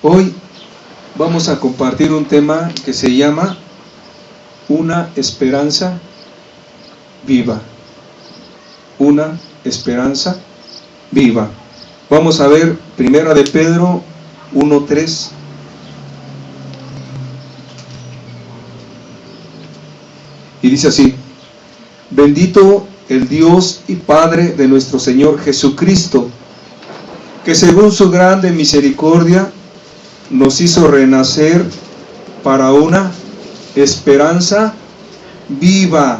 Hoy vamos a compartir un tema que se llama Una esperanza viva. Una esperanza viva. Vamos a ver Primera de Pedro 1:3. Y dice así: bendito el Dios y Padre de nuestro Señor Jesucristo, que según su grande misericordia nos hizo renacer para una esperanza viva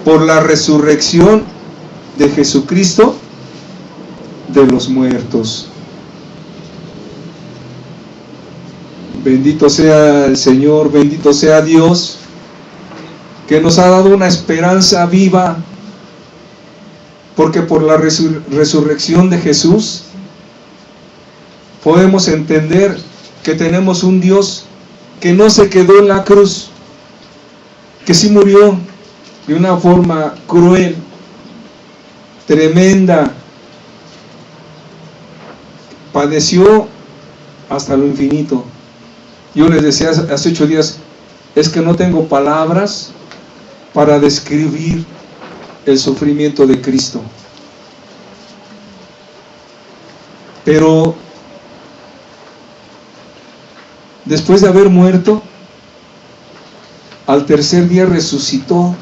por la resurrección de Jesucristo de los muertos. Bendito sea el Señor, bendito sea Dios, que nos ha dado una esperanza viva, porque por la resurrección de Jesús podemos entender que tenemos un Dios que no se quedó en la cruz, que sí murió de una forma cruel, tremenda, padeció hasta lo infinito. Yo les decía hace 8 días, es que no tengo palabras para describir el sufrimiento de Cristo. Pero después de haber muerto, al tercer día resucitó.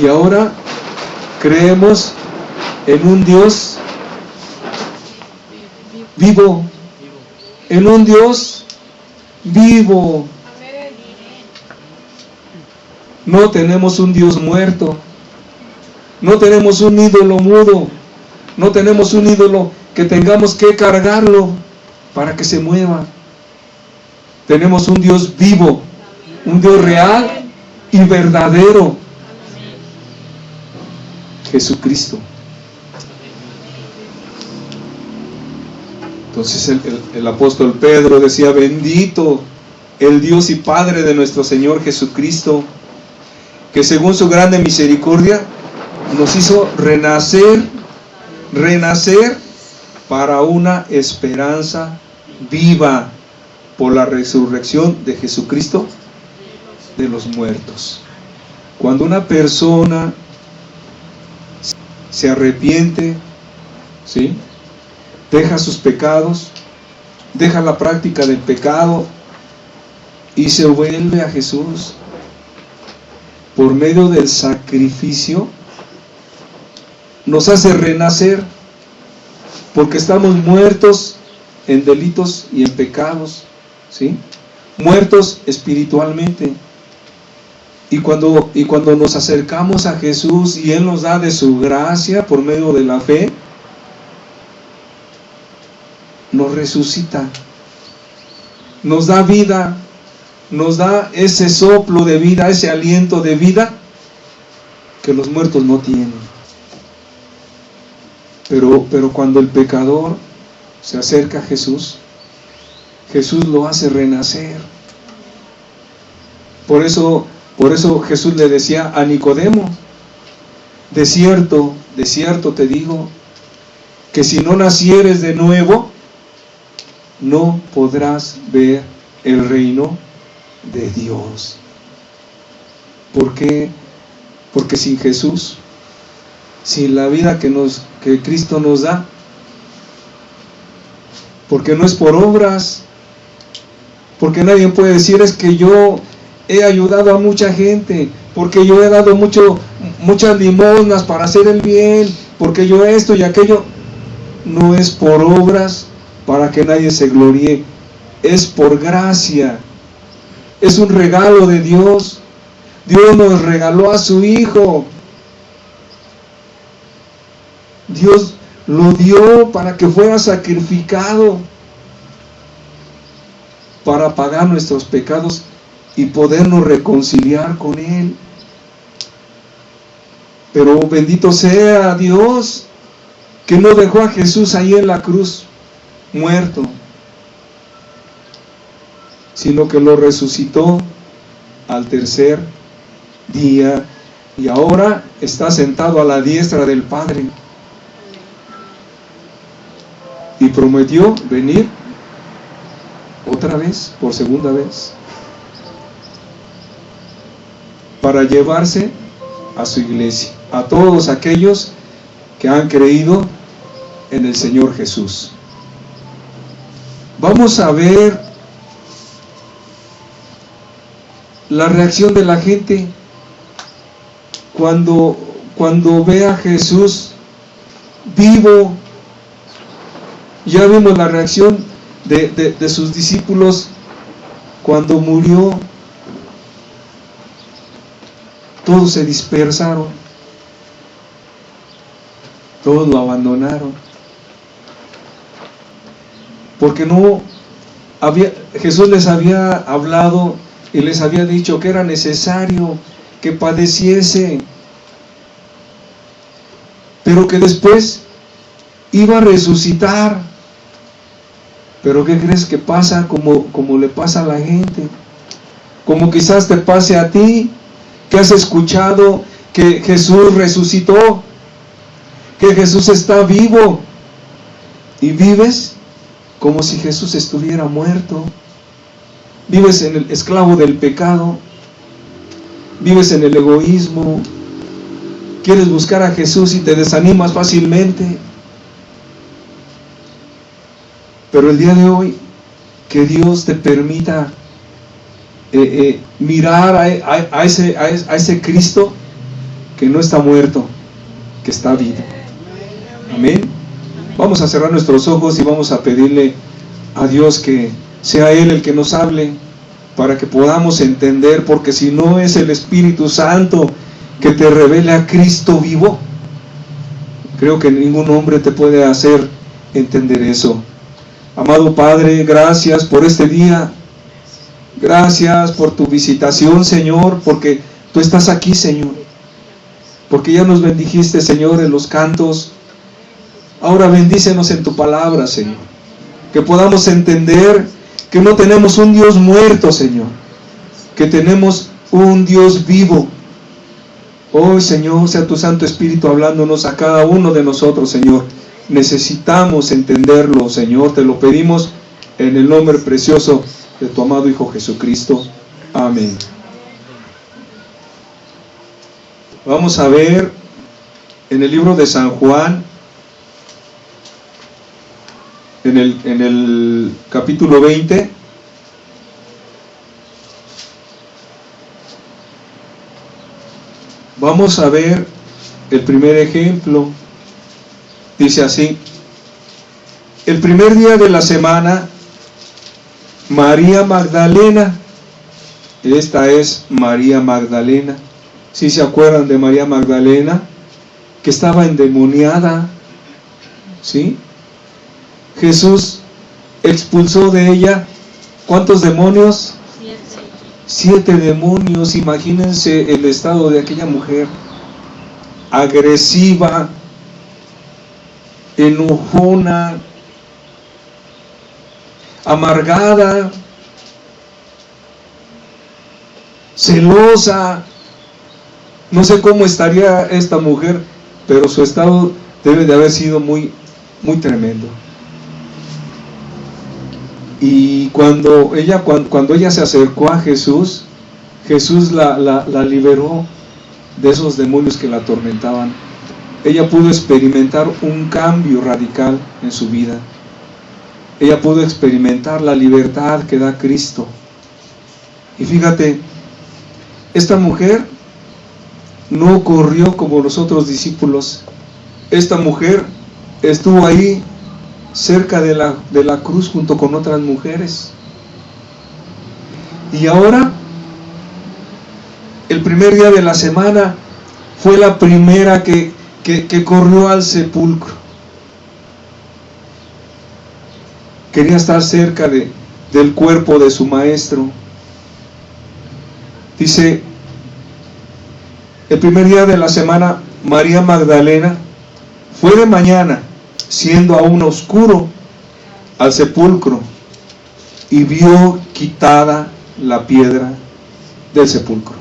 Y ahora creemos en un Dios vivo, en un Dios vivo. No tenemos un Dios muerto, no tenemos un ídolo mudo, no tenemos un ídolo que tengamos que cargarlo para que se mueva. Tenemos un Dios vivo, un Dios real y verdadero, Jesucristo. Entonces el apóstol Pedro decía: bendito el Dios y Padre de nuestro Señor Jesucristo, que según su grande misericordia nos hizo renacer para una esperanza viva por la resurrección de Jesucristo de los muertos. Cuando una persona se arrepiente, ¿sí?, deja sus pecados, deja la práctica del pecado y se vuelve a Jesús por medio del sacrificio, nos hace renacer, porque estamos muertos en delitos y en pecados, ¿sí?, muertos espiritualmente. Y cuando nos acercamos a Jesús y Él nos da de su gracia por medio de la fe, nos resucita, nos da vida, nos da ese soplo de vida, ese aliento de vida que los muertos no tienen. Pero cuando el pecador se acerca a Jesús, Jesús lo hace renacer. Por eso Jesús le decía a Nicodemo: de cierto te digo, que si no nacieres de nuevo, no podrás ver el reino de Dios. ¿Por qué? Porque sin Jesús, sin la vida que Cristo nos da, porque no es por obras, porque nadie puede decir: es que yo he ayudado a mucha gente, porque yo he dado muchas limosnas para hacer el bien, porque yo esto y aquello. No es por obras para que nadie se gloríe, es por gracia, es un regalo de Dios. Dios nos regaló a su Hijo, Dios lo dio para que fuera sacrificado, para pagar nuestros pecados y podernos reconciliar con Él. Pero bendito sea Dios, que no dejó a Jesús ahí en la cruz muerto, sino que lo resucitó al tercer día y ahora está sentado a la diestra del Padre. y prometió venir otra vez, por segunda vez, para llevarse a su iglesia, a todos aquellos que han creído en el Señor Jesús. Vamos a ver la reacción de la gente cuando ve a Jesús vivo. Ya vimos la reacción de sus discípulos cuando murió. Todos se dispersaron, todos lo abandonaron, porque Jesús les había hablado y les había dicho que era necesario que padeciese, pero que después iba a resucitar. Pero ¿qué crees que pasa? Como le pasa a la gente, como quizás te pase a ti, que has escuchado que Jesús resucitó, que Jesús está vivo, y vives como si Jesús estuviera muerto. Vives en el esclavo del pecado, vives en el egoísmo, quieres buscar a Jesús y te desanimas fácilmente. Pero el día de hoy, que Dios te permita mirar a ese Cristo que no está muerto, que está vivo. Amén. Vamos a cerrar nuestros ojos y vamos a pedirle a Dios que sea Él el que nos hable, para que podamos entender, porque si no es el Espíritu Santo que te revele a Cristo vivo, creo que ningún hombre te puede hacer entender eso. Amado Padre, gracias por este día. Gracias por tu visitación, Señor, porque tú estás aquí, Señor. Porque ya nos bendijiste, Señor, en los cantos. Ahora bendícenos en tu palabra, Señor. Que podamos entender que no tenemos un Dios muerto, Señor. Que tenemos un Dios vivo. Hoy, Señor, sea tu Santo Espíritu hablándonos a cada uno de nosotros, Señor. Necesitamos entenderlo, Señor. Te lo pedimos en el nombre precioso de tu amado Hijo Jesucristo. Amén. Vamos a ver en el libro de San Juan, en el capítulo 20. Vamos a ver el primer ejemplo. Dice así: el primer día de la semana, María Magdalena, esta es María Magdalena, ¿sí se acuerdan de María Magdalena? Que estaba endemoniada, ¿sí? Jesús expulsó de ella, ¿cuántos demonios? 7 demonios. Imagínense el estado de aquella mujer, agresiva, enojona, amargada, celosa. No sé cómo estaría esta mujer, pero su estado debe de haber sido muy, muy tremendo. Y cuando ella se acercó a Jesús, Jesús la liberó de esos demonios que la atormentaban. Ella pudo experimentar un cambio radical en su vida. Ella pudo experimentar la libertad que da Cristo. Y fíjate, esta mujer no corrió como los otros discípulos. Esta mujer estuvo ahí cerca de la cruz junto con otras mujeres. Y ahora, el primer día de la semana, fue la primera que corrió al sepulcro. Quería estar cerca del cuerpo de su maestro. Dice, el primer día de la semana, María Magdalena fue de mañana, siendo aún oscuro, al sepulcro, y vio quitada la piedra del sepulcro.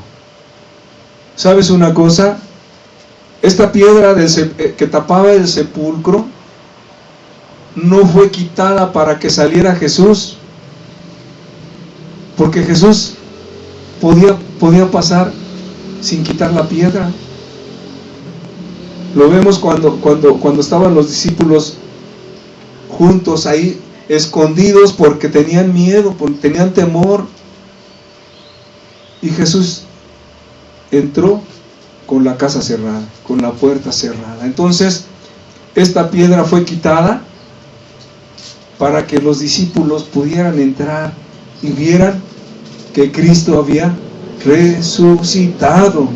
¿Sabes una cosa? Esta piedra que tapaba el sepulcro no fue quitada para que saliera Jesús, porque Jesús podía pasar sin quitar la piedra. Lo vemos cuando estaban los discípulos juntos ahí, escondidos porque tenían miedo, porque tenían temor, y Jesús entró con la casa cerrada, con la puerta cerrada. Entonces esta piedra fue quitada para que los discípulos pudieran entrar y vieran que Cristo había resucitado.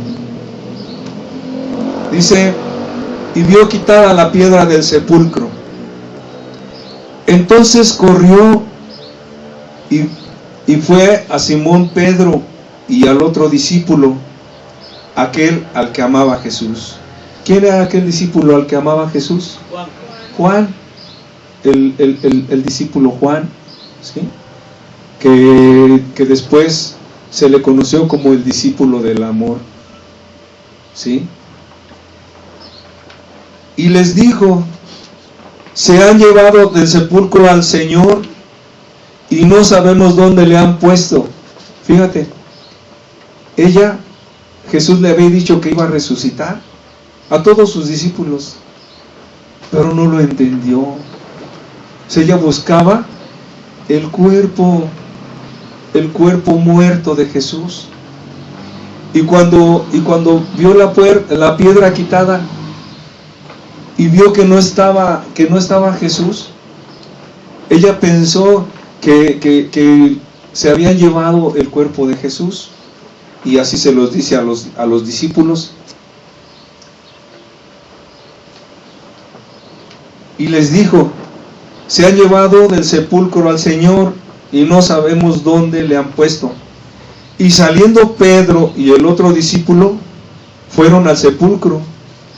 Dice, y vio quitada la piedra del sepulcro. Entonces corrió y fue a Simón Pedro y al otro discípulo, aquel al que amaba Jesús. ¿Quién era aquel discípulo al que amaba Jesús? Juan. El discípulo Juan, ¿sí? Que después se le conoció como el discípulo del amor, ¿sí? Y les dijo, se han llevado del sepulcro al Señor y no sabemos dónde le han puesto. Fíjate, Jesús le había dicho que iba a resucitar a todos sus discípulos, pero no lo entendió. O sea, ella buscaba el cuerpo muerto de Jesús. Y cuando vio la piedra quitada y vio que no estaba Jesús, ella pensó que se habían llevado el cuerpo de Jesús, y así se los dice a los discípulos. Y les dijo, se han llevado del sepulcro al Señor y no sabemos dónde le han puesto. Y saliendo Pedro y el otro discípulo fueron al sepulcro.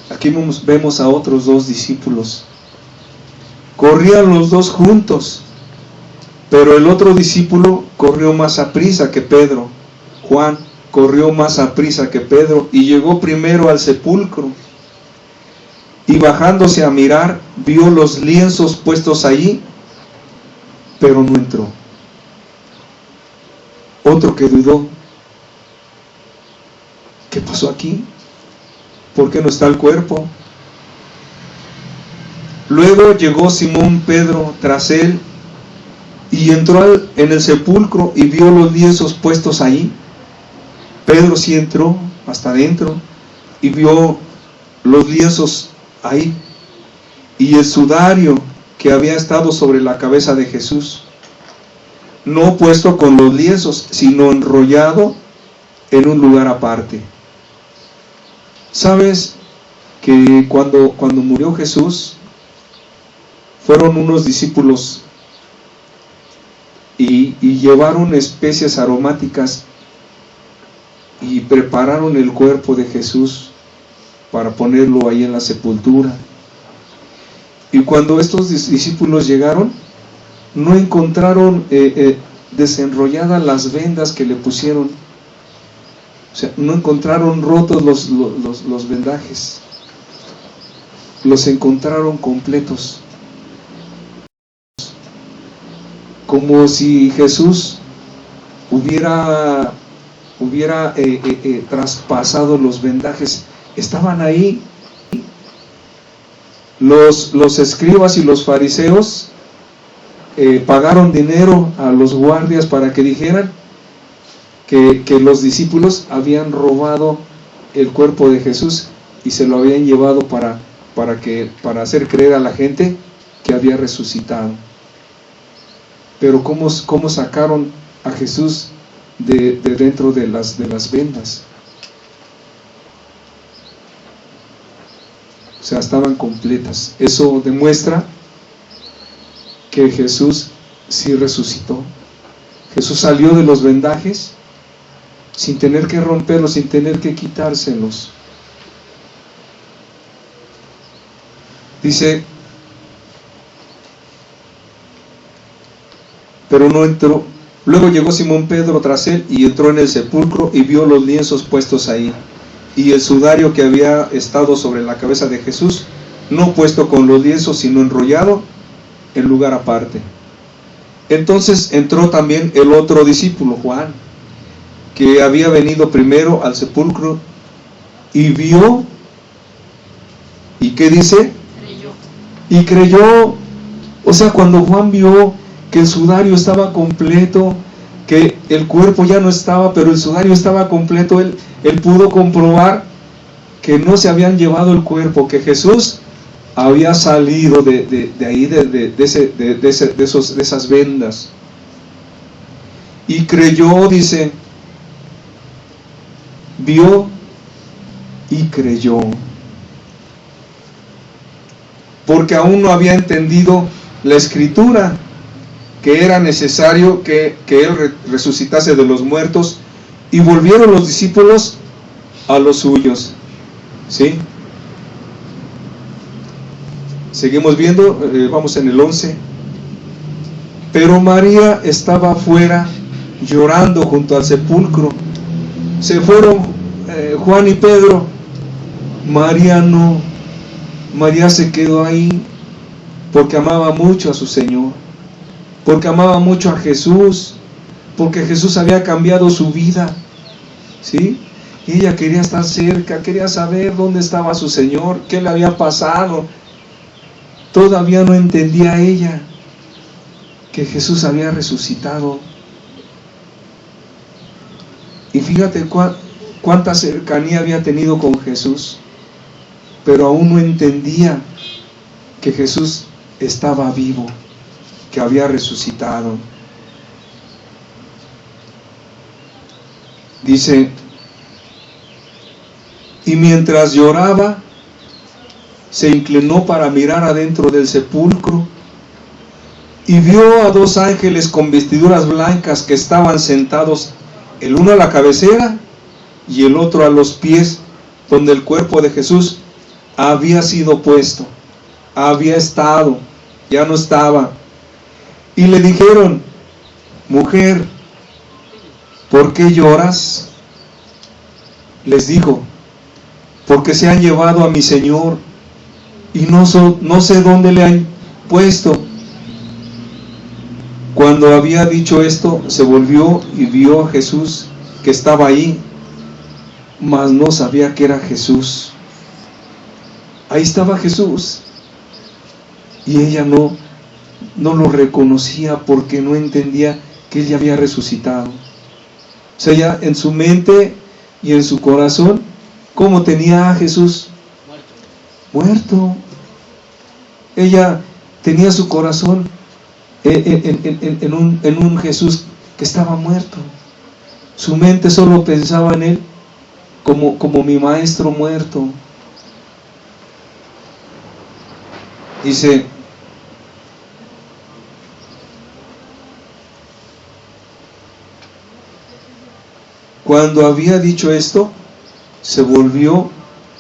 Aquí vemos a otros dos discípulos. Corrían los dos juntos, pero el otro discípulo corrió más aprisa que Pedro. Juan corrió más aprisa que Pedro y llegó primero al sepulcro. Y bajándose a mirar, vio los lienzos puestos allí, pero no entró. Otro que dudó, ¿qué pasó aquí? ¿Por qué no está el cuerpo? Luego llegó Simón Pedro tras él y entró en el sepulcro y vio los lienzos puestos allí. Pedro sí entró hasta adentro y vio los lienzos ahí y el sudario que había estado sobre la cabeza de Jesús, no puesto con los lienzos, sino enrollado en un lugar aparte. ¿Sabes que cuando murió Jesús, fueron unos discípulos y llevaron especias aromáticas y prepararon el cuerpo de Jesús para ponerlo ahí en la sepultura? Y cuando estos discípulos llegaron, no encontraron desenrolladas las vendas que le pusieron. O sea, no encontraron rotos los vendajes, los encontraron completos, como si Jesús hubiera traspasado los vendajes. Estaban ahí. Los escribas y los fariseos pagaron dinero a los guardias para que dijeran que los discípulos habían robado el cuerpo de Jesús y se lo habían llevado para hacer creer a la gente que había resucitado. Pero ¿cómo sacaron a Jesús de dentro de las vendas? O sea, estaban completas. Eso demuestra que Jesús sí resucitó. Jesús salió de los vendajes sin tener que romperlos, sin tener que quitárselos. Dice, pero no entró. Luego llegó Simón Pedro tras él y entró en el sepulcro y vio los lienzos puestos ahí y el sudario que había estado sobre la cabeza de Jesús, no puesto con los lienzos, sino enrollado en lugar aparte. Entonces entró también el otro discípulo, Juan, que había venido primero al sepulcro y vio, ¿y qué dice? Y creyó. O sea, cuando Juan vio que el sudario estaba completo, que el cuerpo ya no estaba, pero el sudario estaba completo, él pudo comprobar que no se habían llevado el cuerpo, que Jesús había salido de ahí, de esas vendas. Y creyó, dice, vio y creyó. Porque aún no había entendido la Escritura, que era necesario que Él resucitase de los muertos, y volvieron los discípulos a los suyos. ¿Sí? Seguimos viendo, vamos en el 11. Pero María estaba afuera llorando junto al sepulcro. Se fueron Juan y Pedro. María no. María se quedó ahí porque amaba mucho a su Señor, porque amaba mucho a Jesús, porque Jesús había cambiado su vida, ¿sí? Y ella quería estar cerca, quería saber dónde estaba su Señor, qué le había pasado. Todavía no entendía ella que Jesús había resucitado. Y fíjate cuánta cercanía había tenido con Jesús, pero aún no entendía que Jesús estaba vivo, que había resucitado. Dice, y mientras lloraba, se inclinó para mirar adentro del sepulcro y vio a dos ángeles con vestiduras blancas que estaban sentados, el uno a la cabecera y el otro a los pies, donde el cuerpo de Jesús había sido puesto. Había estado, ya no estaba. Y le dijeron, mujer, ¿por qué lloras? Les dijo, porque se han llevado a mi Señor y no sé dónde le han puesto. Cuando había dicho esto, se volvió y vio a Jesús que estaba ahí, mas no sabía que era Jesús. Ahí estaba Jesús y ella no lo reconocía porque no entendía que Él ya había resucitado. O sea, ya en su mente y en su corazón, ¿cómo tenía a Jesús? Muerto. Ella tenía su corazón en un Jesús que estaba muerto. Su mente solo pensaba en Él como mi maestro muerto. Dice, cuando había dicho esto, se volvió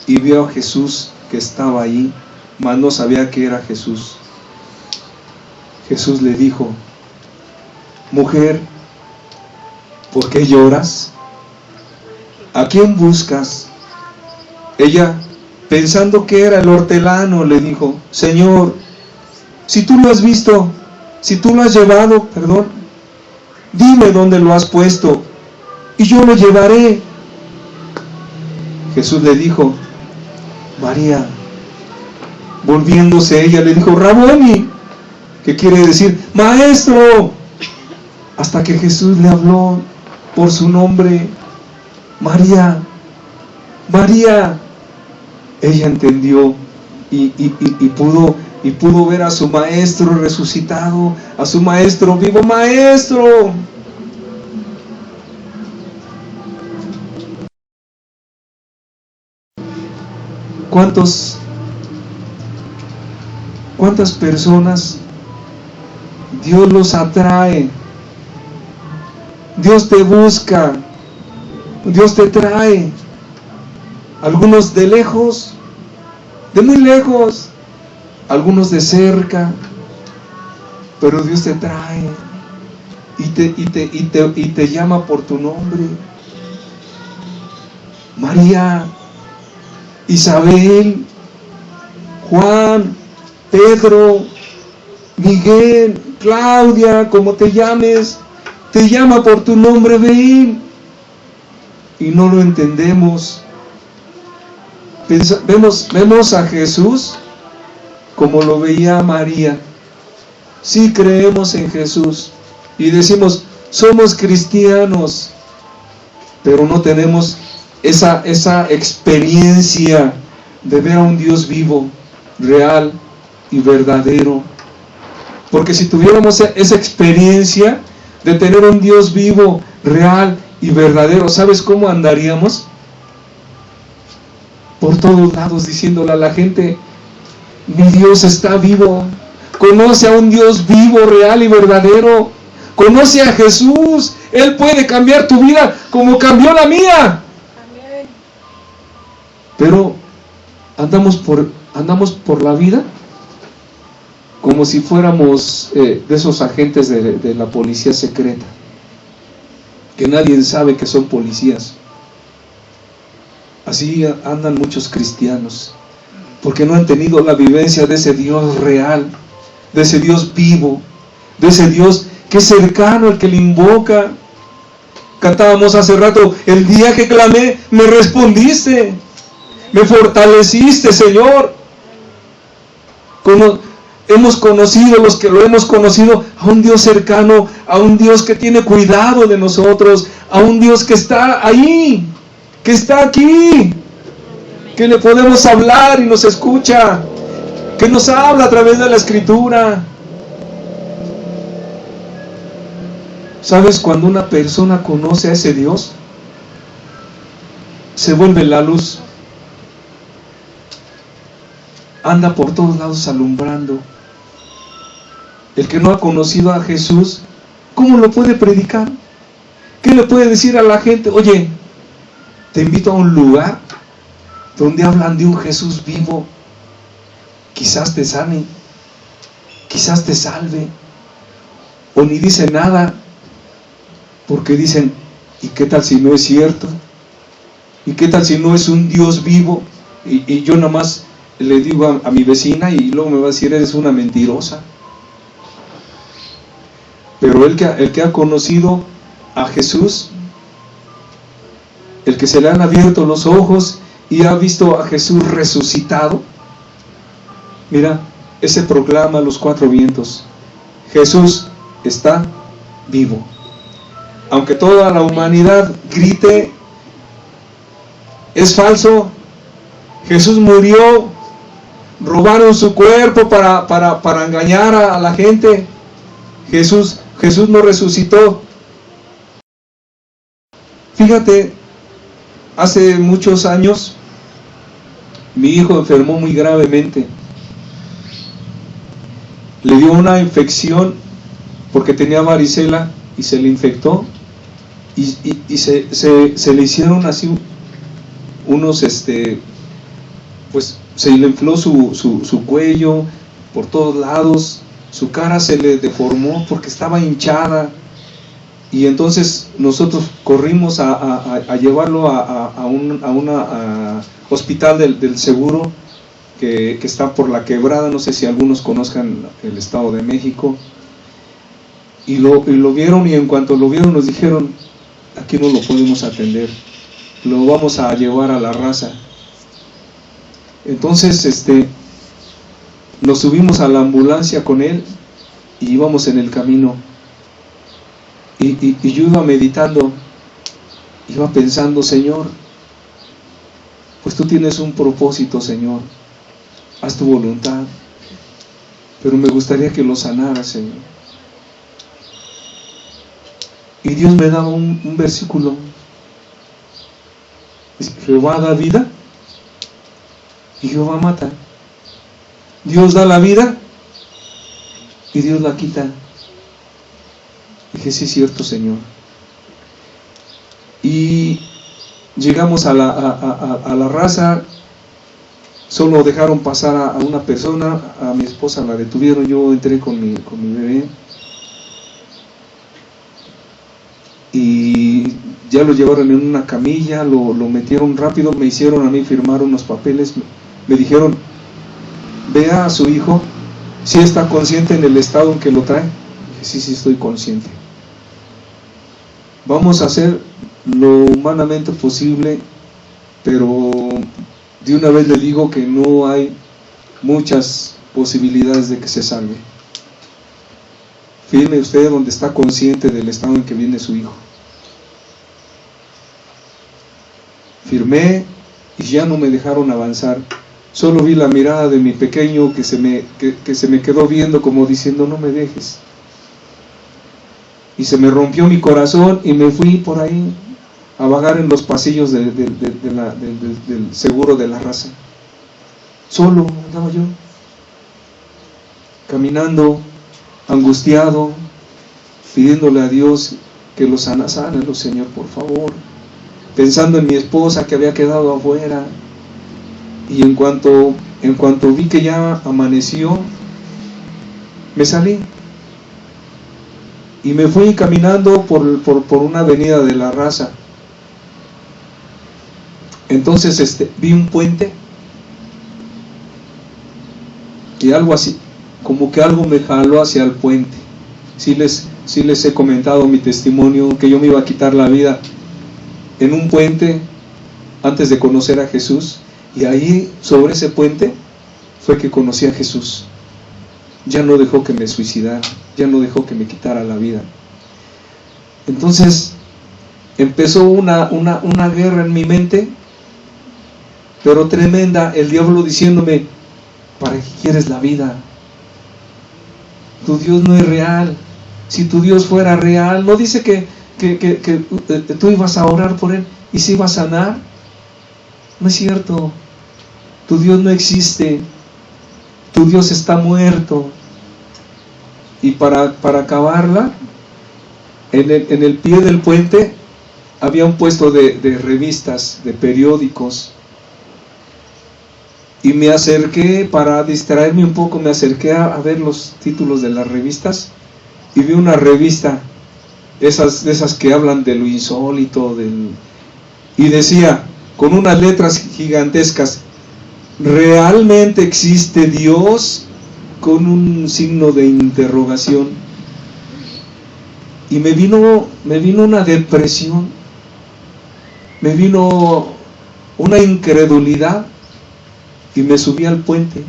y vio a Jesús que estaba ahí, mas no sabía que era Jesús. Jesús le dijo, mujer, ¿por qué lloras? ¿A quién buscas? Ella, pensando que era el hortelano, le dijo, Señor, si tú lo has visto, si tú lo has llevado, dime dónde lo has puesto y yo lo llevaré. Jesús le dijo, María. Volviéndose ella le dijo, Raboni, que quiere decir maestro, hasta que Jesús le habló por su nombre, María, María. Ella entendió y pudo ver a su maestro resucitado, a su maestro vivo. Maestro, ¿cuántas personas Dios los atrae? Dios te busca, Dios te trae. Algunos de lejos, de muy lejos, algunos de cerca, pero Dios te trae y te llama por tu nombre. María, Isabel, Juan, Pedro, Miguel, Claudia, como te llames, te llama por tu nombre, ven. Y no lo entendemos. Vemos a Jesús como lo veía María. Sí creemos en Jesús y decimos, somos cristianos, pero no tenemos esa experiencia de ver a un Dios vivo, real y verdadero. Porque si tuviéramos esa experiencia de tener un Dios vivo, real y verdadero, ¿sabes cómo andaríamos? Por todos lados diciéndole a la gente, mi Dios está vivo. Conoce a un Dios vivo, real y verdadero. Conoce a Jesús. Él puede cambiar tu vida como cambió la mía. Amén. Pero andamos por la vida como si fuéramos de esos agentes de la policía secreta, que nadie sabe que son policías. Así andan muchos cristianos, porque no han tenido la vivencia de ese Dios real, de ese Dios vivo, de ese Dios que es cercano, el que le invoca. Cantábamos hace rato, el día que clamé, me respondiste, me fortaleciste, Señor. Hemos conocido, los que lo hemos conocido, a un Dios cercano, a un Dios que tiene cuidado de nosotros, a un Dios que está ahí, que está aquí, que le podemos hablar y nos escucha, que nos habla a través de la Escritura. ¿Sabes? Cuando una persona conoce a ese Dios, se vuelve la luz, anda por todos lados alumbrando. El que no ha conocido a Jesús, ¿cómo lo puede predicar? ¿Qué le puede decir a la gente? Oye, te invito a un lugar donde hablan de un Jesús vivo. Quizás te sane, quizás te salve. O ni dice nada, porque dicen, ¿y qué tal si no es cierto? ¿Y qué tal si no es un Dios vivo? Y yo nada más le digo a mi vecina y luego me va a decir, eres una mentirosa. Pero el que ha conocido a Jesús, el que se le han abierto los ojos y ha visto a Jesús resucitado, mira, ese proclama a los cuatro vientos, Jesús está vivo. Aunque toda la humanidad grite, es falso, Jesús murió, robaron su cuerpo para engañar a la gente, Jesús no resucitó. Fíjate, hace muchos años mi hijo enfermó muy gravemente. Le dio una infección porque tenía varicela y se le infectó y se le hicieron así unos pues se le infló su cuello por todos lados, su cara se le deformó porque estaba hinchada. Y entonces nosotros corrimos a llevarlo a un hospital del seguro que está por La Quebrada, no sé si algunos conozcan el Estado de México. Y lo vieron, y en cuanto lo vieron nos dijeron, aquí no lo podemos atender, lo vamos a llevar a La Raza. Entonces nos subimos a la ambulancia con él y íbamos en el camino. Y yo iba meditando, iba pensando, Señor, pues tú tienes un propósito, Señor, haz tu voluntad, pero me gustaría que lo sanaras, Señor. Y Dios me daba un versículo, Jehová da vida y Jehová mata. Dios da la vida y Dios la quita. Dije, sí es cierto, Señor. Y llegamos a la Raza, solo dejaron pasar a una persona, a mi esposa la detuvieron, yo entré con mi bebé. Y ya lo llevaron en una camilla, lo metieron rápido, me hicieron a mí firmar unos papeles, me dijeron, vea a su hijo ¿Sí está consciente en el estado en que lo trae? Dije, sí estoy consciente. Vamos a hacer lo humanamente posible, pero de una vez le digo que no hay muchas posibilidades de que se salve. Firme usted donde está consciente del estado en que viene su hijo. Firmé y ya no me dejaron avanzar. Solo vi la mirada de mi pequeño que se me quedó viendo como diciendo, no me dejes. Y se me rompió mi corazón y me fui por ahí a vagar en los pasillos del seguro de la raza. Solo andaba yo, caminando, angustiado, pidiéndole a Dios que lo sánalo, Señor, por favor. Pensando en mi esposa que había quedado afuera. Y en cuanto vi que ya amaneció, me salí. Y me fui caminando por una avenida de la raza. Entonces vi un puente. Y algo así, como que algo me jaló hacia el puente. Sí les he comentado mi testimonio, que yo me iba a quitar la vida en un puente antes de conocer a Jesús. Y ahí, sobre ese puente, fue que conocí a Jesús. Ya no dejó que me suicidara, ya no dejó que me quitara la vida. Entonces, empezó una guerra en mi mente, pero tremenda, el diablo diciéndome, ¿para qué quieres la vida? Tu Dios no es real. Si tu Dios fuera real, ¿no dice que tú ibas a orar por Él y se iba a sanar? No es cierto. Tu Dios no existe. Tu Dios está muerto. Y para acabarla, en el pie del puente había un puesto de revistas, de periódicos. Y me acerqué, para distraerme un poco, me acerqué a ver los títulos de las revistas. Y vi una revista, de esas que hablan de lo insólito, y decía, con unas letras gigantescas, ¿realmente existe Dios? Con un signo de interrogación. Y me vino una depresión, me vino una incredulidad, y me subí al puente.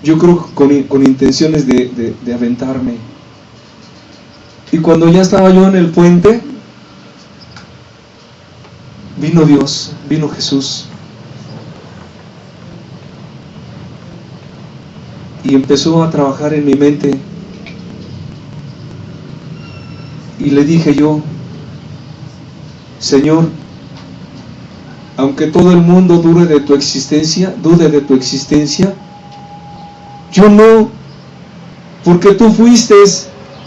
Yo creo con intenciones de aventarme. Y cuando ya estaba yo en el puente, vino Dios, vino Jesús. Y empezó a trabajar en mi mente. Y le dije yo, Señor, aunque todo el mundo dude de tu existencia, yo no, porque tú fuiste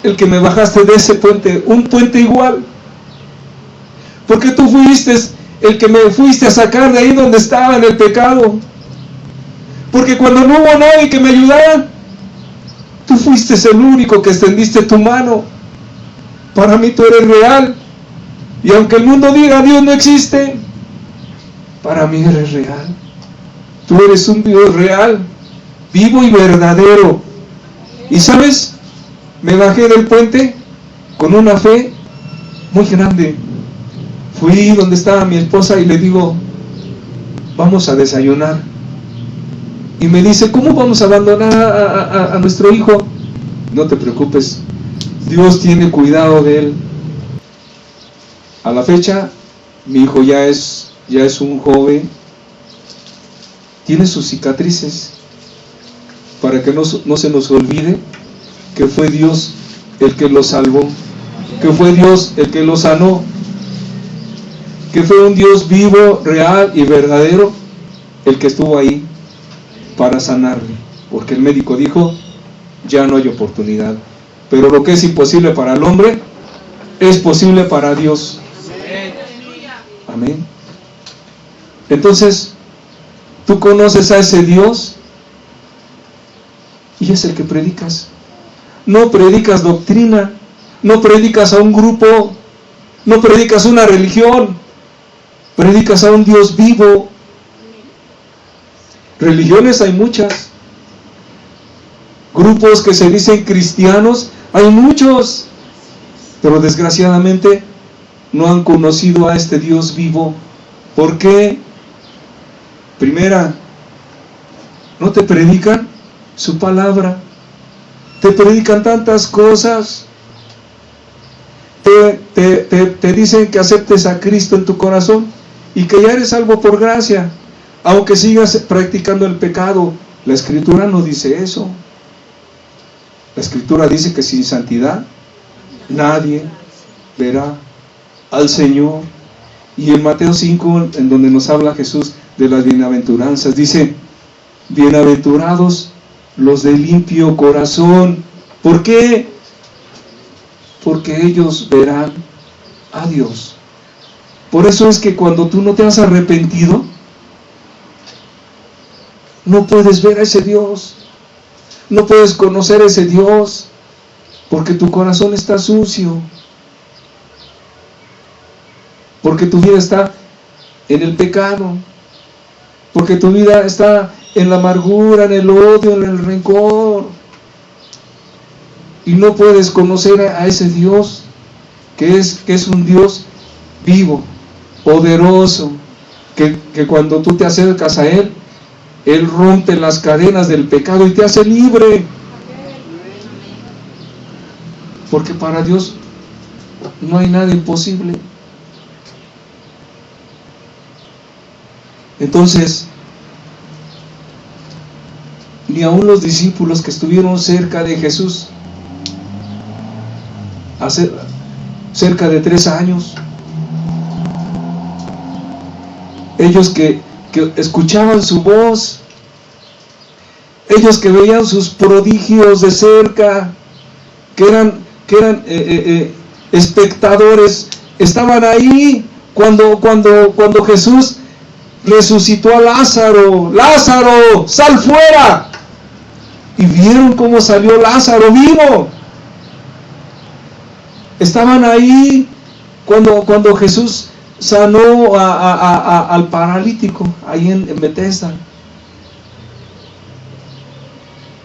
el que me bajaste de ese puente, un puente igual. Porque tú fuiste el que me fuiste a sacar de ahí donde estaba en el pecado. Porque cuando no hubo nadie que me ayudara, tú fuiste el único que extendiste tu mano. Para mí tú eres real. Y aunque el mundo diga Dios no existe, para mí eres real. Tú eres un Dios real, vivo y verdadero. Y ¿sabes? Me bajé del puente con una fe muy grande. Fui donde estaba mi esposa y le digo, vamos a desayunar. Y me dice, ¿cómo vamos a abandonar a nuestro hijo? No te preocupes, Dios tiene cuidado de él. A la fecha, mi hijo ya es un joven, tiene sus cicatrices, para que no se nos olvide que fue Dios el que lo salvó, que fue Dios el que lo sanó, que fue un Dios vivo, real y verdadero el que estuvo ahí para sanarle, porque el médico dijo, ya no hay oportunidad. Pero lo que es imposible para el hombre, es posible para Dios. Amén. Entonces, tú conoces a ese Dios y es el que predicas. No predicas doctrina, no predicas a un grupo, no predicas una religión, predicas a un Dios vivo. Religiones hay muchas. Grupos que se dicen cristianos, hay muchos. Pero desgraciadamente no han conocido a este Dios vivo. ¿Por qué? Primera, no te predican su palabra. Te predican tantas cosas. Te dicen que aceptes a Cristo en tu corazón y que ya eres salvo por gracia, aunque sigas practicando el pecado. La Escritura no dice eso. La Escritura dice que sin santidad nadie verá al Señor. Y en Mateo 5, en donde nos habla Jesús de las bienaventuranzas, dice: bienaventurados los de limpio corazón. ¿Por qué? Porque ellos verán a Dios. Por eso es que cuando tú no te has arrepentido, no puedes ver a ese Dios, no puedes conocer a ese Dios, porque tu corazón está sucio, porque tu vida está en el pecado, porque tu vida está en la amargura, en el odio, en el rencor. Y no puedes conocer a ese Dios que es un Dios vivo, poderoso, que cuando tú te acercas a Él, Él rompe las cadenas del pecado y te hace libre. Porque para Dios no hay nada imposible. Entonces, ni aun los discípulos que estuvieron cerca de Jesús hace cerca de 3 años, ellos que escuchaban su voz, ellos que veían sus prodigios de cerca, que eran espectadores, estaban ahí cuando Jesús resucitó a Lázaro. ¡Lázaro, sal fuera! Y vieron cómo salió Lázaro vivo. Estaban ahí cuando Jesús sanó al paralítico ahí en Betesda.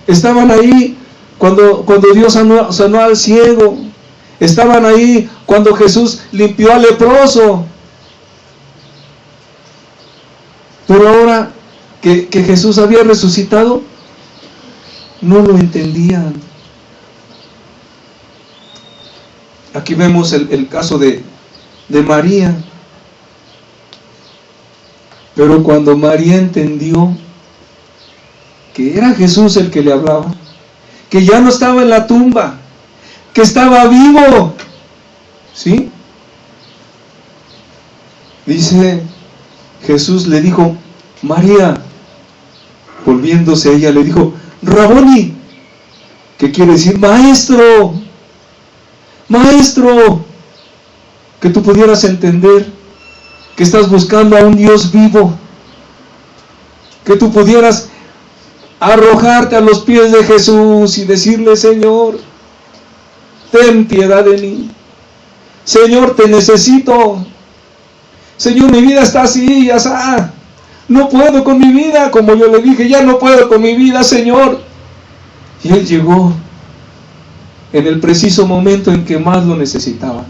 Estaban ahí cuando Dios sanó al ciego. Estaban ahí cuando Jesús limpió al leproso. Pero ahora que Jesús había resucitado, no lo entendían. Aquí vemos el caso de María. Pero cuando María entendió que era Jesús el que le hablaba, que ya no estaba en la tumba, que estaba vivo, ¿sí? Dice, Jesús le dijo: María. Volviéndose a ella le dijo: Raboni, que quiere decir maestro. Maestro, que tú pudieras entender que estás buscando a un Dios vivo, que tú pudieras arrojarte a los pies de Jesús y decirle: Señor, ten piedad de mí. Señor, te necesito. Señor, mi vida está así, ya está. No puedo con mi vida, como yo le dije, ya no puedo con mi vida, Señor. Y Él llegó en el preciso momento en que más lo necesitaba.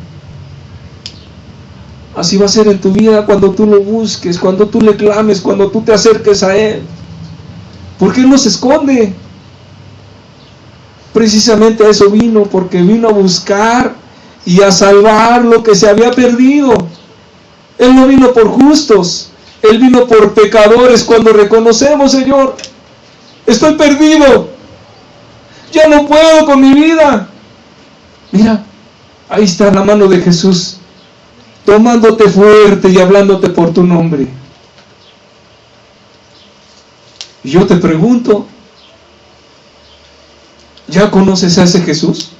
Así va a ser en tu vida cuando tú lo busques, cuando tú le clames, cuando tú te acerques a Él. Porque Él no se esconde. Precisamente a eso vino, porque vino a buscar y a salvar lo que se había perdido. Él no vino por justos, Él vino por pecadores. Cuando reconocemos: Señor, estoy perdido, ya no puedo con mi vida. Mira, ahí está la mano de Jesús, tomándote fuerte y hablándote por tu nombre. Y yo te pregunto, ¿ya conoces a ese Jesús?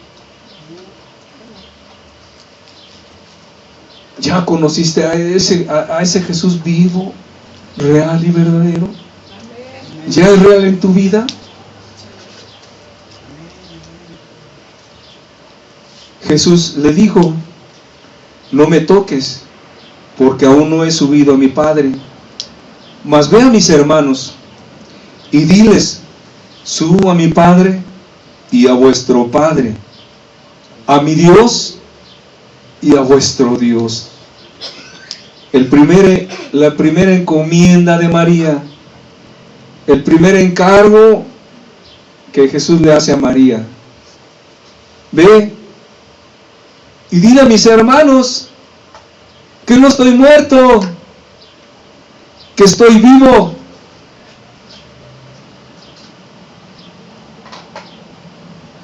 ¿Ya conociste a ese Jesús vivo, real y verdadero? ¿Ya es real en tu vida? Jesús le dijo: no me toques, porque aún no he subido a mi Padre, mas ve a mis hermanos y diles: subo a mi Padre y a vuestro Padre, a mi Dios y a vuestro Dios. La primera encomienda de María, el primer encargo que Jesús le hace a María: ve y dile a mis hermanos que no estoy muerto, que estoy vivo.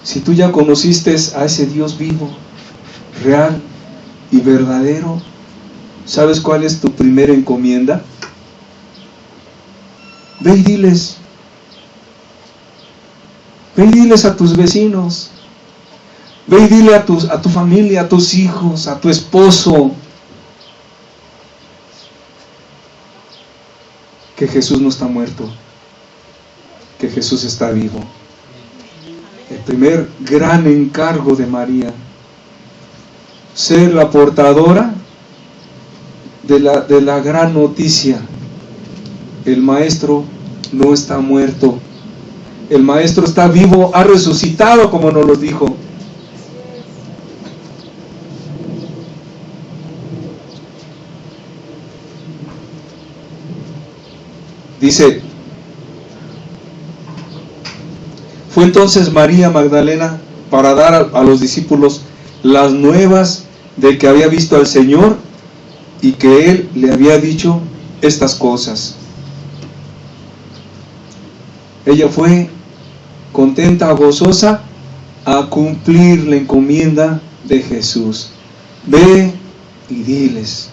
Si tú ya conociste a ese Dios vivo, real y verdadero, ¿sabes cuál es tu primera encomienda? Ve y diles. Ve y diles a tus vecinos. Ve y dile a tu familia, a tus hijos, a tu esposo, que Jesús no está muerto, que Jesús está vivo. El primer gran encargo de María: ser la portadora de la gran noticia. El Maestro no está muerto, el Maestro está vivo, ha resucitado, como nos lo dijo. Dice: fue entonces María Magdalena para dar a los discípulos las nuevas de que había visto al Señor y que Él le había dicho estas cosas. Ella fue contenta, gozosa, a cumplir la encomienda de Jesús. Ve y diles.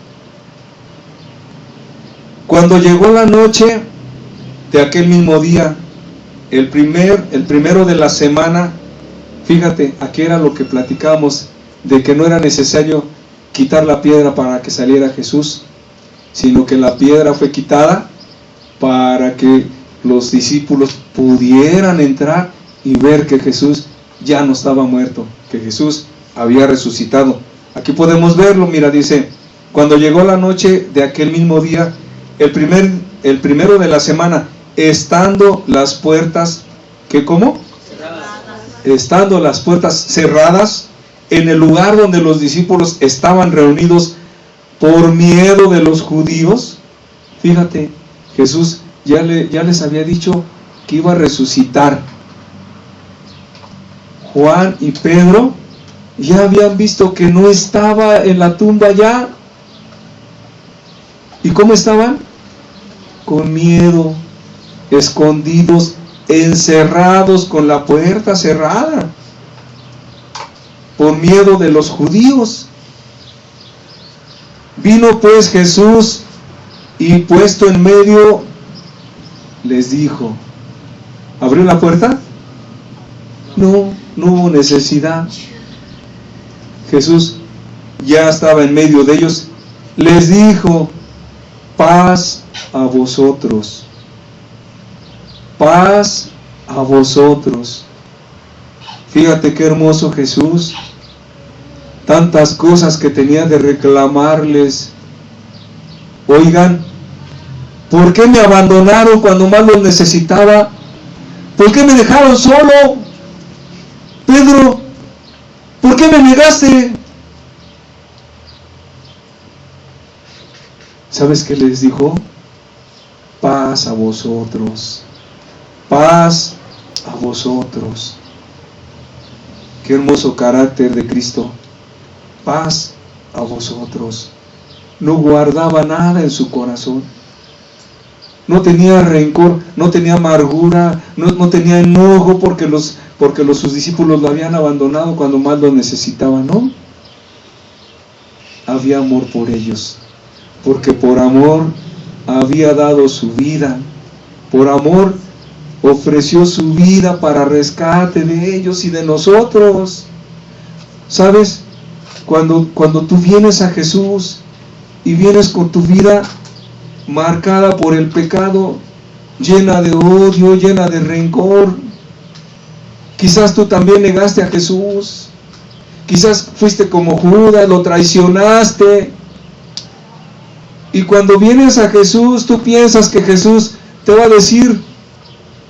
Cuando llegó la noche de aquel mismo día, el primero de la semana, fíjate, aquí era lo que platicábamos, de que no era necesario quitar la piedra para que saliera Jesús, sino que la piedra fue quitada para que los discípulos pudieran entrar y ver que Jesús ya no estaba muerto, que Jesús había resucitado. Aquí podemos verlo, mira, dice: cuando llegó la noche de aquel mismo día, el primero de la semana, estando las puertas, ¿qué cómo? Cerradas. Estando las puertas cerradas, en el lugar donde los discípulos estaban reunidos por miedo de los judíos. Fíjate, Jesús ya les había dicho que iba a resucitar. Juan y Pedro ya habían visto que no estaba en la tumba ya. ¿Y cómo estaban? Con miedo, escondidos, encerrados, con la puerta cerrada, por miedo de los judíos. Vino pues Jesús y puesto en medio les dijo: ¿abrió la puerta? No hubo necesidad. Jesús ya estaba en medio de ellos. Les dijo: paz a vosotros. Paz a vosotros. Fíjate qué hermoso Jesús. Tantas cosas que tenía de reclamarles. Oigan, ¿por qué me abandonaron cuando más los necesitaba? ¿Por qué me dejaron solo? Pedro, ¿por qué me negaste? ¿Sabes qué les dijo? Paz a vosotros. Paz a vosotros. Qué hermoso carácter de Cristo. Paz a vosotros. No guardaba nada en su corazón. No tenía rencor, no tenía amargura, no tenía enojo porque sus discípulos lo habían abandonado cuando más lo necesitaban, ¿no? Había amor por ellos, porque por amor había dado su vida, por amor ofreció su vida para rescate de ellos y de nosotros. ¿Sabes? Cuando tú vienes a Jesús y vienes con tu vida marcada por el pecado, llena de odio, llena de rencor, quizás tú también negaste a Jesús, quizás fuiste como Judas, lo traicionaste, y cuando vienes a Jesús, tú piensas que Jesús te va a decir: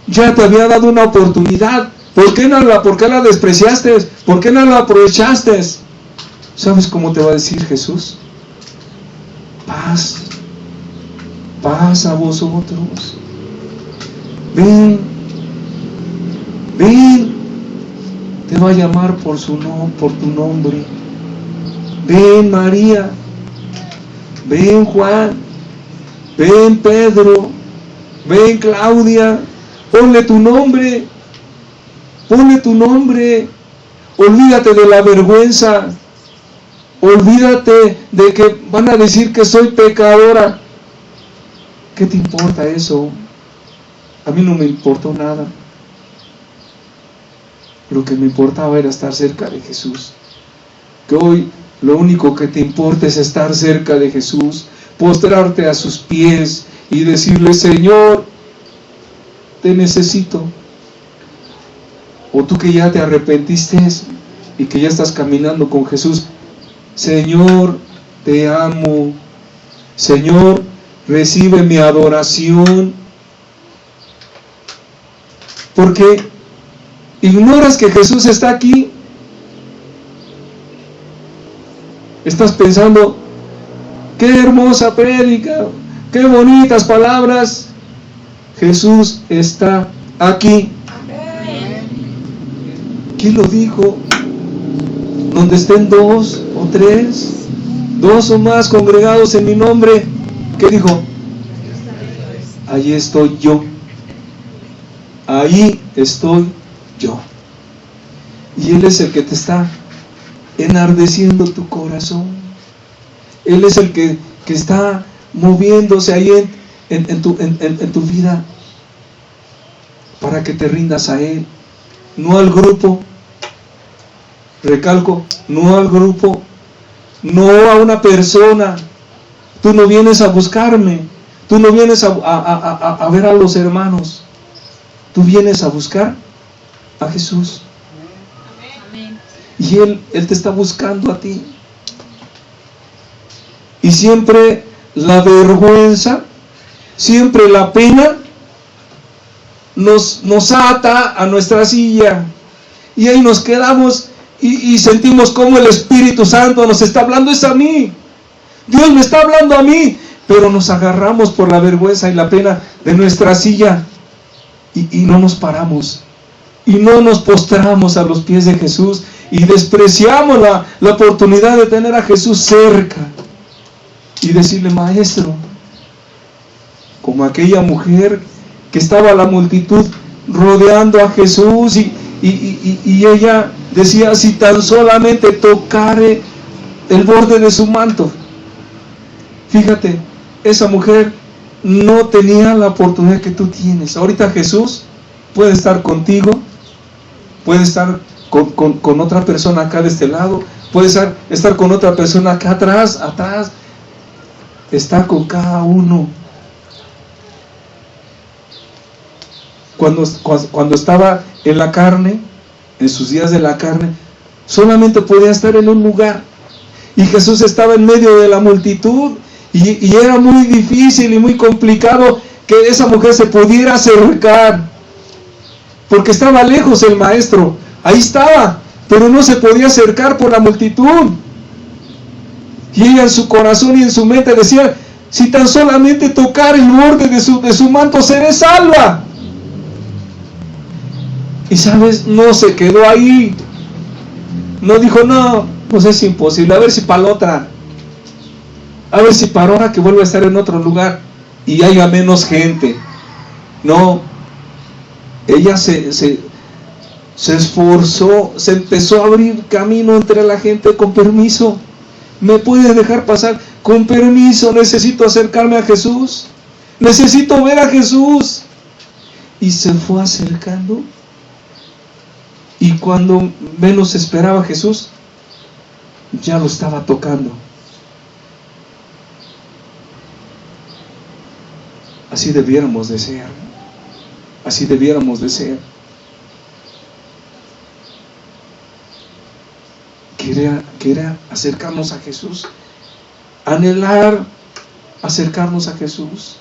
Ya te había dado una oportunidad. ¿Por qué la despreciaste? ¿Por qué no la aprovechaste? ¿Sabes cómo te va a decir Jesús? Paz. Paz a vosotros. Ven. Ven. Te va a llamar por tu nombre. Ven, María. Ven, Juan. Ven, Pedro. Ven, Claudia. Ponle tu nombre. Ponle tu nombre. Olvídate de la vergüenza. Olvídate de que van a decir que soy pecadora. ¿Qué te importa eso? A mí no me importó nada. Lo que me importaba era estar cerca de Jesús. Que hoy lo único que te importa es estar cerca de Jesús, postrarte a sus pies y decirle: Señor, te necesito. O tú que ya te arrepentiste y que ya estás caminando con Jesús: Señor, te amo. Señor, recibe mi adoración. Porque ignoras que Jesús está aquí. Estás pensando: qué hermosa prédica, qué bonitas palabras. Jesús está aquí. ¿Quién lo dijo? Donde estén 2 o 3, 2 o más congregados en mi nombre. ¿Qué dijo? Allí estoy yo. Ahí estoy yo. Y Él es el que te está enardeciendo tu corazón. Él es el que está moviéndose ahí en tu vida, para que te rindas a Él, no al grupo. Recalco, no al grupo, no a una persona. Tú no vienes a buscarme, tú no vienes a ver a los hermanos, tú vienes a buscar a Jesús. Y Él te está buscando a ti. Y siempre la vergüenza, siempre la pena nos ata a nuestra silla. Y ahí nos quedamos y sentimos como el Espíritu Santo nos está hablando. Es a mí. Dios me está hablando a mí. Pero nos agarramos por la vergüenza y la pena de nuestra silla. Y no nos paramos. Y no nos postramos a los pies de Jesús. Y despreciamos la oportunidad de tener a Jesús cerca. Y decirle: Maestro, como aquella mujer que estaba la multitud rodeando a Jesús y ella decía: si tan solamente tocare el borde de su manto. Fíjate, esa mujer no tenía la oportunidad que tú tienes. Ahorita Jesús puede estar contigo, puede estar con otra persona acá de este lado, puede estar con otra persona acá atrás. Está con cada uno. Cuando estaba en la carne, en sus días de la carne, solamente podía estar en un lugar. Y Jesús estaba en medio de la multitud. Y era muy difícil y muy complicado que esa mujer se pudiera acercar. Porque estaba lejos el Maestro. Ahí estaba, pero no se podía acercar por la multitud. Y ella en su corazón y en su mente decía: si tan solamente tocar el borde de su manto, seré salva. Y sabes, no se quedó ahí. No dijo: no, pues es imposible, a ver si para la otra. A ver si para ahora que vuelva a estar en otro lugar y haya menos gente. No, ella se esforzó, se empezó a abrir camino entre la gente. Con permiso, ¿me puede dejar pasar? Con permiso, necesito acercarme a Jesús, necesito ver a Jesús. Y se fue acercando. Y cuando menos esperaba Jesús, ya lo estaba tocando. Así debiéramos de ser. Así debiéramos de ser. Querer acercarnos a Jesús. Anhelar acercarnos a Jesús.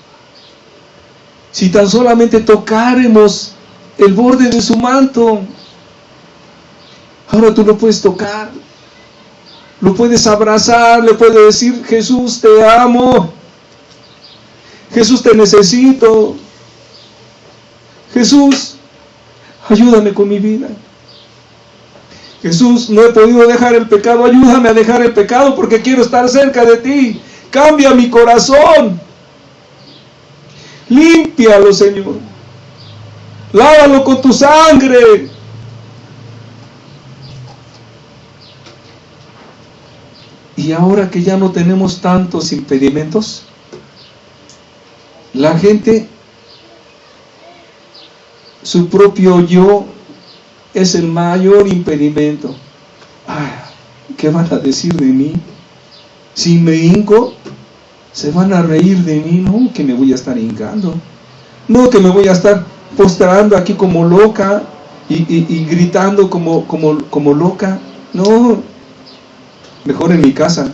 Si tan solamente tocáramos el borde de su manto. Ahora tú lo puedes tocar, lo puedes abrazar, le puedes decir: Jesús, te amo, Jesús, te necesito, Jesús, ayúdame con mi vida, Jesús, no he podido dejar el pecado, ayúdame a dejar el pecado porque quiero estar cerca de ti, cambia mi corazón, límpialo, Señor, lávalo con tu sangre. Y ahora que ya no tenemos tantos impedimentos, la gente, su propio yo es el mayor impedimento. ¿Qué van a decir de mí? Si me hinco, se van a reír de mí. No, que me voy a estar hincando. No, que me voy a estar postrando aquí como loca y gritando como loca. No, mejor en mi casa.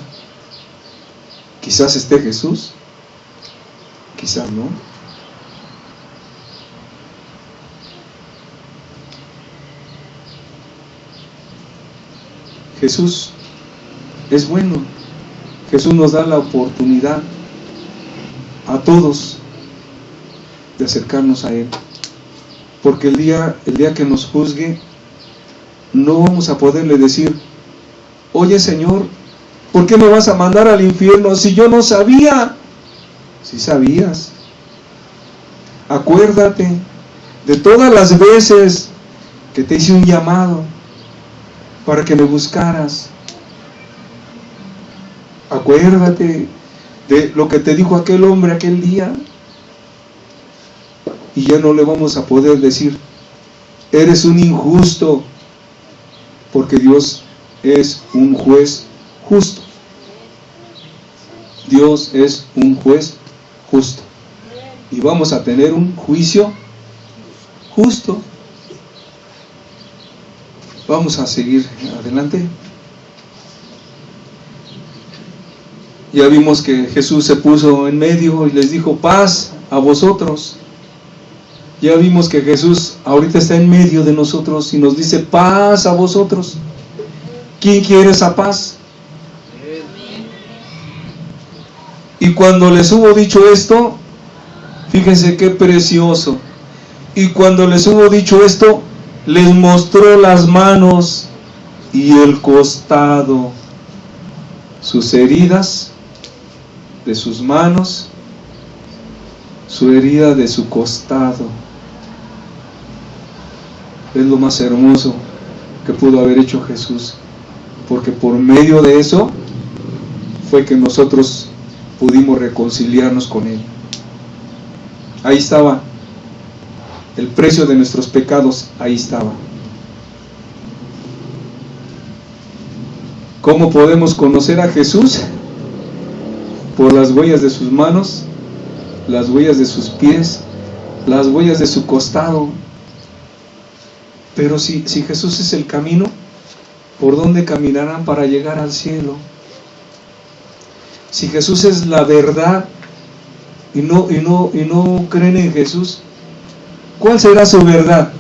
Quizás esté Jesús, quizás no. Jesús es bueno. Jesús nos da la oportunidad a todos de acercarnos a Él, porque el día que nos juzgue, no vamos a poderle decir: oye, Señor, ¿por qué me vas a mandar al infierno si yo no sabía? Si sabías. Acuérdate de todas las veces que te hice un llamado para que me buscaras. Acuérdate de lo que te dijo aquel hombre aquel día. Y ya no le vamos a poder decir: eres un injusto, porque Dios es un juez justo. Dios es un juez justo. Y vamos a tener un juicio justo. Vamos a seguir adelante. Ya vimos que Jesús se puso en medio y les dijo: paz a vosotros. Ya vimos que Jesús ahorita está en medio de nosotros y nos dice: paz a vosotros. ¿Quién quiere esa paz? Y cuando les hubo dicho esto, fíjense qué precioso. Y cuando les hubo dicho esto, les mostró las manos y el costado, sus heridas de sus manos, su herida de su costado. Es lo más hermoso que pudo haber hecho Jesús, porque por medio de eso fue que nosotros pudimos reconciliarnos con Él. Ahí estaba el precio de nuestros pecados, ahí estaba. ¿Cómo podemos conocer a Jesús? Por las huellas de sus manos, las huellas de sus pies, las huellas de su costado. Pero si Jesús es el camino, ¿por dónde caminarán para llegar al cielo? Si Jesús es la verdad y no creen en Jesús, ¿cuál será su verdad?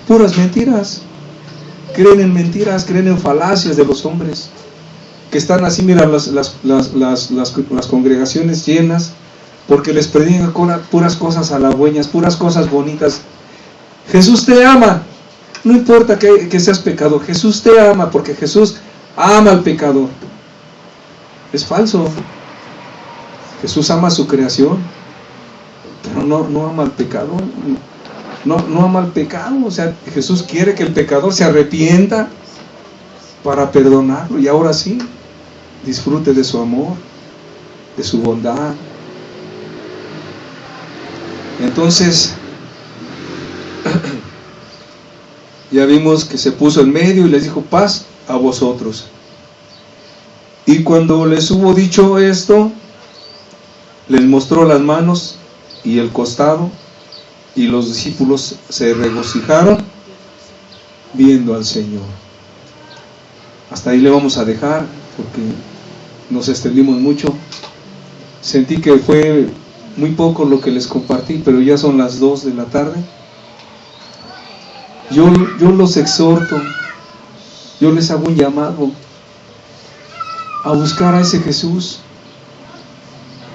Puras mentiras. Creen en mentiras, creen en falacias de los hombres, que están así, mira, las congregaciones llenas, porque les predican puras cosas halagüeñas, puras cosas bonitas. Jesús te ama, no importa que seas pecador, Jesús te ama, porque Jesús ama al pecador. Es falso. Jesús ama a su creación, pero no ama al pecador. No ama al pecado. O sea, Jesús quiere que el pecador se arrepienta para perdonarlo, y ahora sí disfrute de su amor, de su bondad. Entonces ya vimos que se puso en medio y les dijo: paz a vosotros. Y cuando les hubo dicho esto, les mostró las manos y el costado, y los discípulos se regocijaron viendo al Señor. Hasta ahí le vamos a dejar, porque nos extendimos mucho. Sentí que fue muy poco lo que les compartí, pero ya son las 2 de la tarde. Yo los exhorto, yo les hago un llamado a buscar a ese Jesús,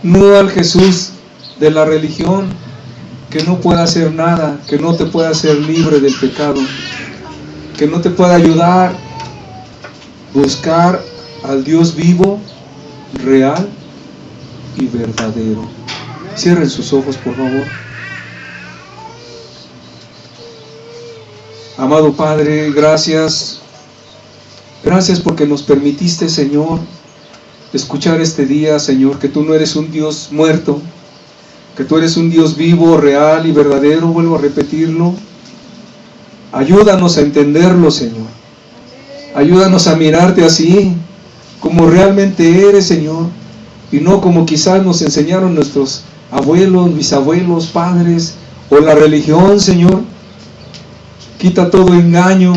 no al Jesús de la religión, que no puede hacer nada, que no te puede hacer libre del pecado, que no te puede ayudar. Buscar al Dios vivo, real y verdadero. Cierren sus ojos, por favor. Amado Padre, gracias. Gracias porque nos permitiste, Señor, escuchar este día, Señor, que tú no eres un Dios muerto, que tú eres un Dios vivo, real y verdadero. Vuelvo a repetirlo. Ayúdanos a entenderlo, Señor. Ayúdanos a mirarte así, como realmente eres, Señor, y no como quizás nos enseñaron nuestros abuelos, bisabuelos, padres, o la religión, Señor. Quita todo engaño,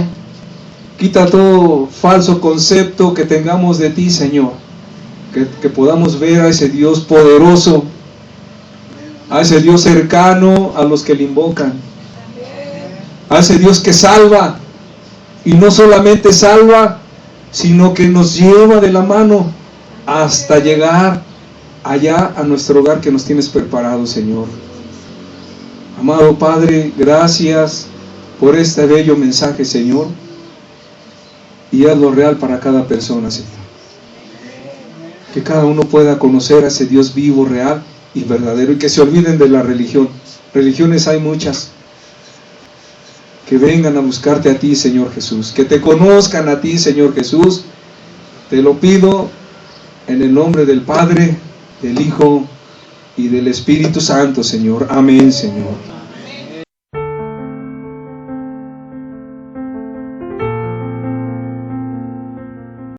quita todo falso concepto que tengamos de ti, Señor. Que podamos ver a ese Dios poderoso, a ese Dios cercano a los que le invocan, a ese Dios que salva, y no solamente salva, sino que nos lleva de la mano hasta llegar allá a nuestro hogar que nos tienes preparado, Señor. Amado Padre, gracias por este bello mensaje, Señor, y hazlo real para cada persona, Señor. Que cada uno pueda conocer a ese Dios vivo, real y verdadero, y que se olviden de la religión. Religiones hay muchas. Que vengan a buscarte a ti, Señor Jesús, que te conozcan a ti, Señor Jesús. Te lo pido en el nombre del Padre, del Hijo y del Espíritu Santo, Señor. Amén, Señor.